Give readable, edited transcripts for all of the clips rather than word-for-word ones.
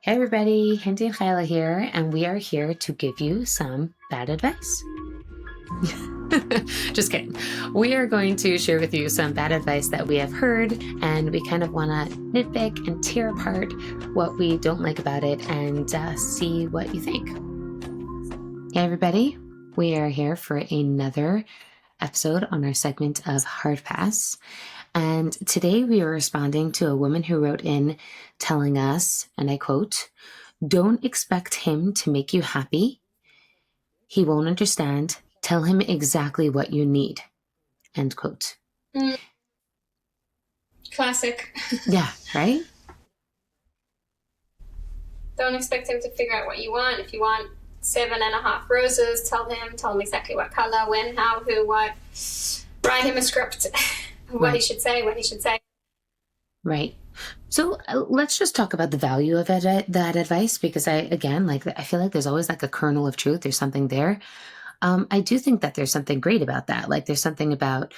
Hey everybody, Hindi and Chayale here, and we are here to give you some bad advice. Just kidding. We are going to share with you some bad advice that we have heard, and we kind of want to nitpick and tear apart what we don't like about it and see what you think. Hey everybody, we are here for another episode on our segment of Hard Pass. And today we are responding to a woman who wrote in telling us, and I quote, "Don't expect him to make you happy. He won't understand. Tell him exactly what you need." End quote. Classic. Yeah, right? Don't expect him to figure out what you want. If you want 7.5 roses, tell him exactly what color, when, how, who, what. Write him a script. What he should say, when he should say. Right. So let's just talk about the value of that advice, because I feel like there's always like a kernel of truth. There's something there. I do think that there's something great about that. Like there's something about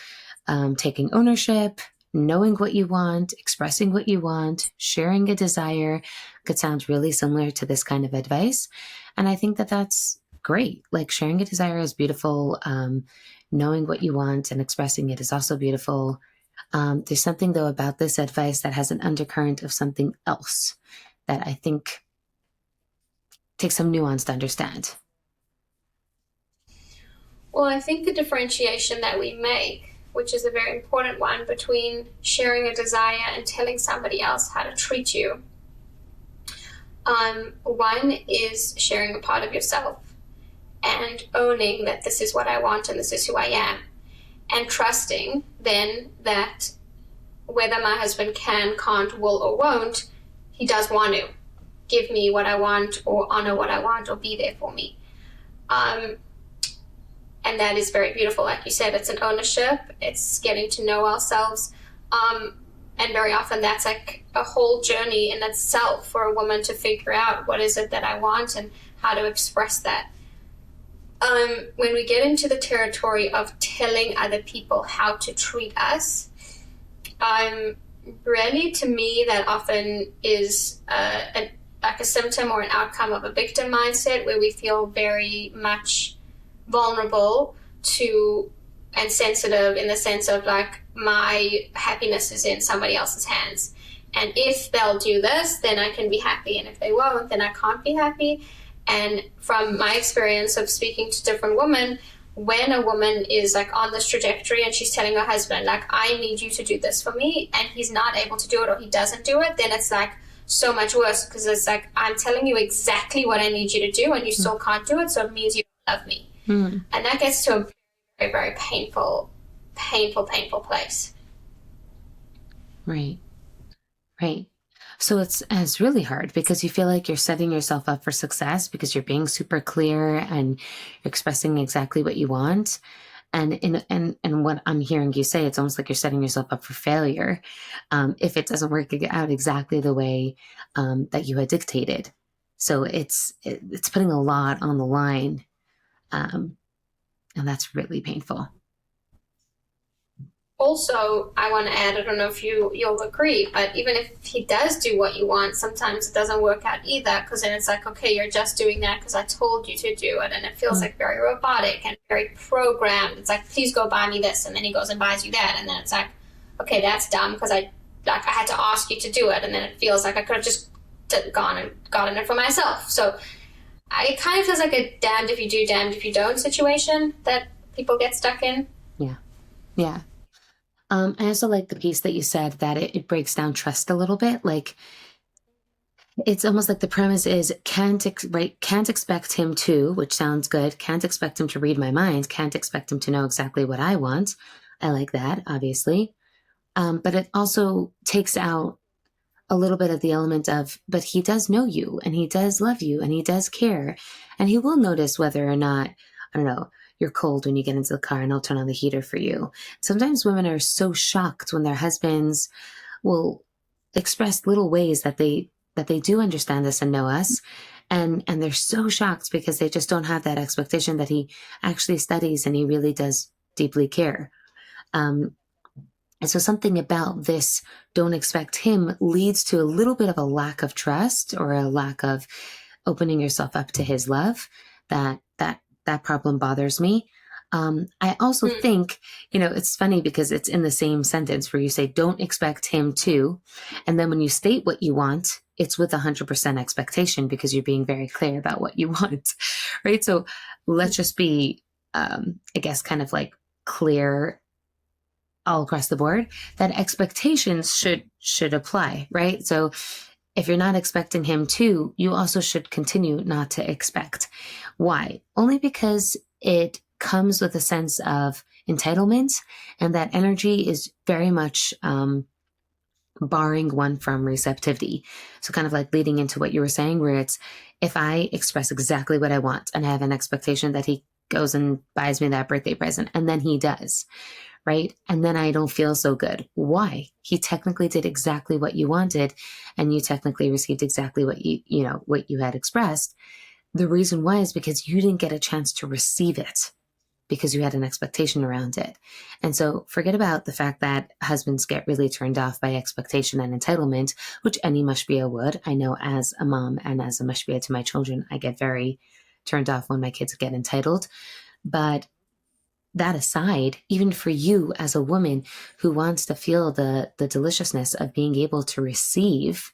taking ownership, knowing what you want, expressing what you want, sharing a desire. Could sound really similar to this kind of advice. And I think that that's great. Like sharing a desire is beautiful. Knowing what you want and expressing it is also beautiful. There's something though about this advice that has an undercurrent of something else that I think takes some nuance to understand. Well, I think the differentiation that we make, which is a very important one, between sharing a desire and telling somebody else how to treat you. One is sharing a part of yourself and owning that this is what I want and this is who I am, and trusting then that whether my husband can, can't, will, or won't, he does want to give me what I want or honor what I want or be there for me. And that is very beautiful. Like you said, it's an ownership. It's getting to know ourselves. And very often that's like a whole journey in itself for a woman to figure out what is it that I want and how to express that. When we get into the territory of telling other people how to treat us, really, to me, that often is like a symptom or an outcome of a victim mindset, where we feel very much vulnerable to and sensitive, in the sense of like, my happiness is in somebody else's hands, and if they'll do this, then I can be happy, and if they won't, then I can't be happy. And from my experience of speaking to different women, when a woman is like on this trajectory and she's telling her husband, like, I need you to do this for me, and he's not able to do it or he doesn't do it, then it's like so much worse, because it's like, I'm telling you exactly what I need you to do and you still can't do it, so it means you don't love me. And that gets to a very, very painful place. Right. So it's really hard, because you feel like you're setting yourself up for success because you're being super clear and you're expressing exactly what you want. And what I'm hearing you say, it's almost like you're setting yourself up for failure if it doesn't work out exactly the way that you had dictated. So it's putting a lot on the line, and that's really painful. Also, I want to add, I don't know if you'll agree, but even if he does do what you want, sometimes it doesn't work out either, because then it's like, okay, you're just doing that because I told you to do it, and it feels like very robotic and very programmed. It's like, please go buy me this, and then he goes and buys you that, and then it's like, okay, that's dumb because I had to ask you to do it, and then it feels like I could have just gone and gotten it for myself. So it kind of feels like a damned if you do, damned if you don't situation that people get stuck in. Yeah. I also like the piece that you said that it breaks down trust a little bit. Like, it's almost like the premise is can't expect him to, which sounds good. Can't expect him to read my mind. Can't expect him to know exactly what I want. I like that, obviously. But it also takes out a little bit of the element of, but he does know you and he does love you and he does care. And he will notice whether or not, I don't know, you're cold when you get into the car, and I'll turn on the heater for you. Sometimes women are so shocked when their husbands will express little ways that they do understand us and know us. And they're so shocked because they just don't have that expectation that he actually studies and he really does deeply care. And so something about this don't expect him leads to a little bit of a lack of trust or a lack of opening yourself up to his love. That problem bothers me. I also think, it's funny because it's in the same sentence where you say, don't expect him to. And then when you state what you want, it's with 100% expectation because you're being very clear about what you want, right? So let's just be, I guess, kind of like clear all across the board that expectations should apply, right? So if you're not expecting him to, you also should continue not to expect. Why? Only because it comes with a sense of entitlement, and that energy is very much barring one from receptivity. So kind of like leading into what you were saying, where it's, if I express exactly what I want and I have an expectation that he goes and buys me that birthday present, and then he does, right? And then I don't feel so good. Why? He technically did exactly what you wanted, and you technically received exactly what what you had expressed. The reason why is because you didn't get a chance to receive it because you had an expectation around it. And so forget about the fact that husbands get really turned off by expectation and entitlement, which any mushbia would. I know as a mom and as a mushbia to my children, I get very turned off when my kids get entitled. But that aside, even for you as a woman who wants to feel the deliciousness of being able to receive,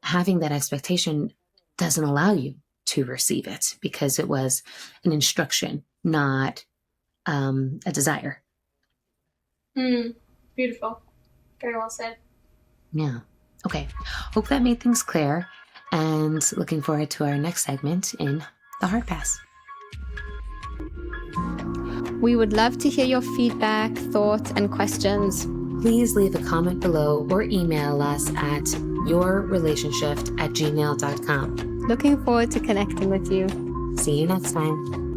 having that expectation doesn't allow you to receive it because it was an instruction, not a desire. Beautiful. Very well said. Yeah. Okay. Hope that made things clear, and looking forward to our next segment in the Hard Pass. We would love to hear your feedback, thoughts, and questions. Please leave a comment below or email us at yourrelationship@gmail.com. Looking forward to connecting with you. See you next time.